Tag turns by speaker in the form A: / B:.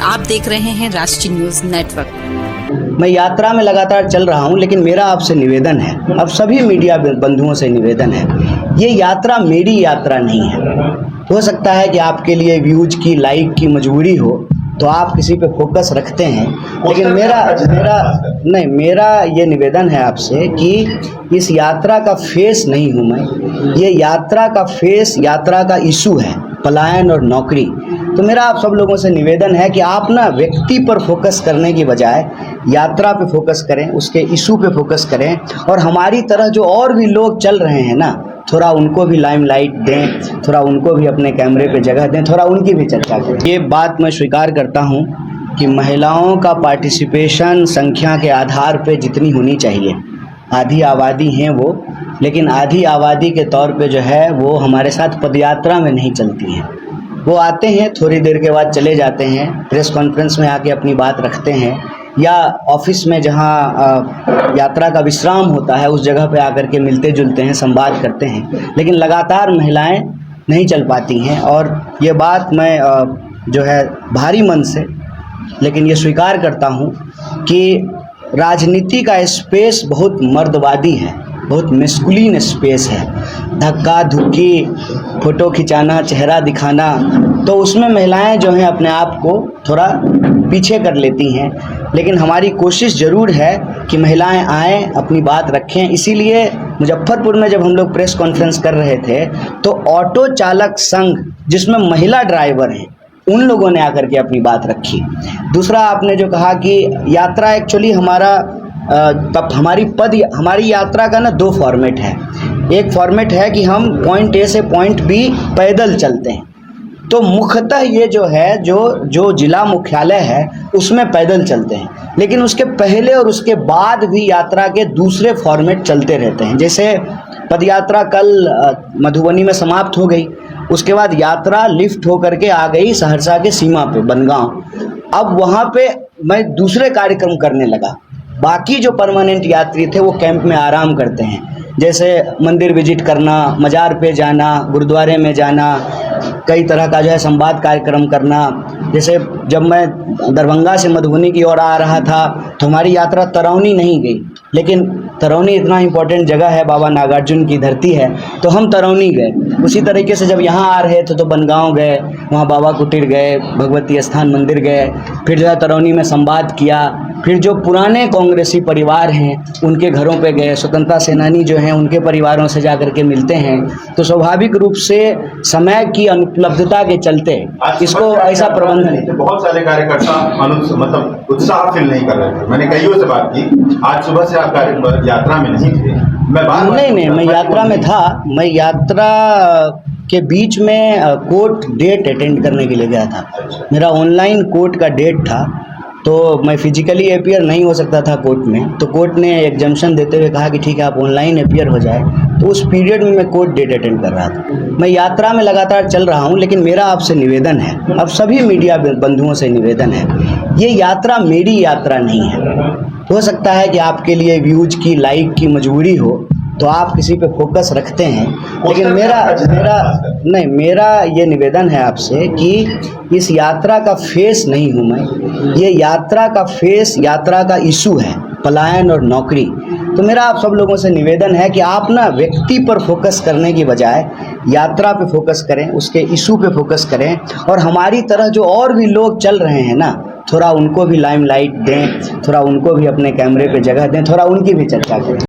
A: आप देख रहे हैं राष्ट्रीय न्यूज नेटवर्क।
B: मैं यात्रा में लगातार चल रहा हूं, लेकिन मेरा आपसे निवेदन है, अब सभी मीडिया बंधुओं से निवेदन है, ये यात्रा मेरी यात्रा नहीं है। हो सकता है कि आपके लिए व्यूज की, लाइक की मजबूरी हो, तो आप किसी पे फोकस रखते हैं, लेकिन मेरा ये निवेदन है आपसे कि इस यात्रा का फेस नहीं हूँ मैं। ये यात्रा का फेस, यात्रा का इशू है पलायन और नौकरी। तो मेरा आप सब लोगों से निवेदन है कि आप ना व्यक्ति पर फोकस करने की बजाय यात्रा पे फोकस करें, उसके इशू पे फोकस करें, और हमारी तरह जो और भी लोग चल रहे हैं ना, थोड़ा उनको भी लाइमलाइट दें, थोड़ा उनको भी अपने कैमरे पे जगह दें, थोड़ा उनकी भी चर्चा करें। ये बात मैं स्वीकार करता हूँ कि महिलाओं का पार्टिसिपेशन संख्या के आधार पे जितनी होनी चाहिए, आधी आबादी हैं वो, लेकिन आधी आबादी के तौर पे जो है वो हमारे साथ पदयात्रा में नहीं चलती हैं। वो आते हैं, थोड़ी देर के बाद चले जाते हैं, प्रेस कॉन्फ्रेंस में आके अपनी बात रखते हैं, या ऑफिस में जहाँ यात्रा का विश्राम होता है उस जगह पे आकर के मिलते जुलते हैं, संवाद करते हैं, लेकिन लगातार महिलाएं नहीं चल पाती हैं। और ये बात मैं जो है भारी मन से लेकिन ये स्वीकार करता हूँ कि राजनीति का स्पेस बहुत मर्दवादी है, बहुत मैस्कुलिन स्पेस है, धक्का धुक्की, फोटो खिंचाना, चेहरा दिखाना, तो उसमें महिलाएं जो हैं अपने आप को थोड़ा पीछे कर लेती हैं। लेकिन हमारी कोशिश ज़रूर है कि महिलाएं आएँ, अपनी बात रखें। इसीलिए मुजफ्फरपुर में जब हम लोग प्रेस कॉन्फ्रेंस कर रहे थे तो ऑटो चालक संघ, जिसमें महिला ड्राइवर हैं, उन लोगों ने आकर के अपनी बात रखी। दूसरा, आपने जो कहा कि यात्रा एक्चुअली हमारी यात्रा का ना दो फॉर्मेट है। एक फॉर्मेट है कि हम पॉइंट ए से पॉइंट बी पैदल चलते हैं, तो मुख्यतः ये जो है जो जिला मुख्यालय है उसमें पैदल चलते हैं, लेकिन उसके पहले और उसके बाद भी यात्रा के दूसरे फॉर्मेट चलते रहते हैं। जैसे पदयात्रा कल मधुबनी में समाप्त हो गई, उसके बाद यात्रा लिफ्ट होकर के आ गई सहरसा के सीमा पे, बनगांव। अब वहाँ पे मैं दूसरे कार्यक्रम करने लगा। बाकी जो परमानेंट यात्री थे वो कैंप में आराम करते हैं, जैसे मंदिर विजिट करना, मज़ार पे जाना, गुरुद्वारे में जाना, कई तरह का जो है संवाद कार्यक्रम करना। जैसे जब मैं दरभंगा से मधुबनी की ओर आ रहा था तो हमारी यात्रा तरौनी नहीं गई, लेकिन तरौनी इतना इम्पोर्टेंट जगह है, बाबा नागार्जुन की धरती है, तो हम तरौनी गए। उसी तरीके से जब यहाँ आ रहे थे तो बनगांव गए, वहाँ बाबा कुटीर गए, भगवती स्थान मंदिर गए, फिर जो है तरौनी में संवाद किया। फिर जो पुराने कांग्रेसी परिवार हैं उनके घरों पे गए, स्वतंत्रता सेनानी जो हैं उनके परिवारों से जा कर के मिलते हैं। तो स्वाभाविक रूप से समय की अनुपलब्धता के चलते इसको ऐसा प्रबंधन,
C: बहुत सारे कार्यकर्ता मतलब उत्साह फील नहीं कर रहे थे। मैंने कईयों से बात की, आज सुबह से आप यात्रा में नहीं थे। मैं
B: यात्रा में था। मैं यात्रा के बीच में कोर्ट डेट अटेंड करने के लिए गया था। मेरा ऑनलाइन कोर्ट का डेट था, तो मैं फिजिकली अपीयर नहीं हो सकता था कोर्ट में, तो कोर्ट ने एग्जम्पशन देते हुए कहा कि ठीक है आप ऑनलाइन अपीयर हो जाए। तो उस पीरियड में मैं कोर्ट डेट अटेंड कर रहा था। मैं यात्रा में लगातार चल रहा हूं, लेकिन मेरा आपसे निवेदन है, अब सभी मीडिया बंधुओं से निवेदन है, ये यात्रा मेरी यात्रा नहीं है। हो सकता है कि आपके लिए व्यूज की, लाइक की मजबूरी हो, तो आप किसी पे फोकस रखते हैं, लेकिन मेरा ये निवेदन है आपसे कि इस यात्रा का फेस नहीं हूँ मैं। ये यात्रा का फेस, यात्रा का इशू है पलायन और नौकरी। तो मेरा आप सब लोगों से निवेदन है कि आप ना व्यक्ति पर फोकस करने की बजाय यात्रा पे फोकस करें, उसके इशू पे फोकस करें, और हमारी तरह जो और भी लोग चल रहे हैं ना, थोड़ा उनको भी लाइमलाइट दें, थोड़ा उनको भी अपने कैमरे पे जगह दें, थोड़ा उनकी भी चर्चा करें।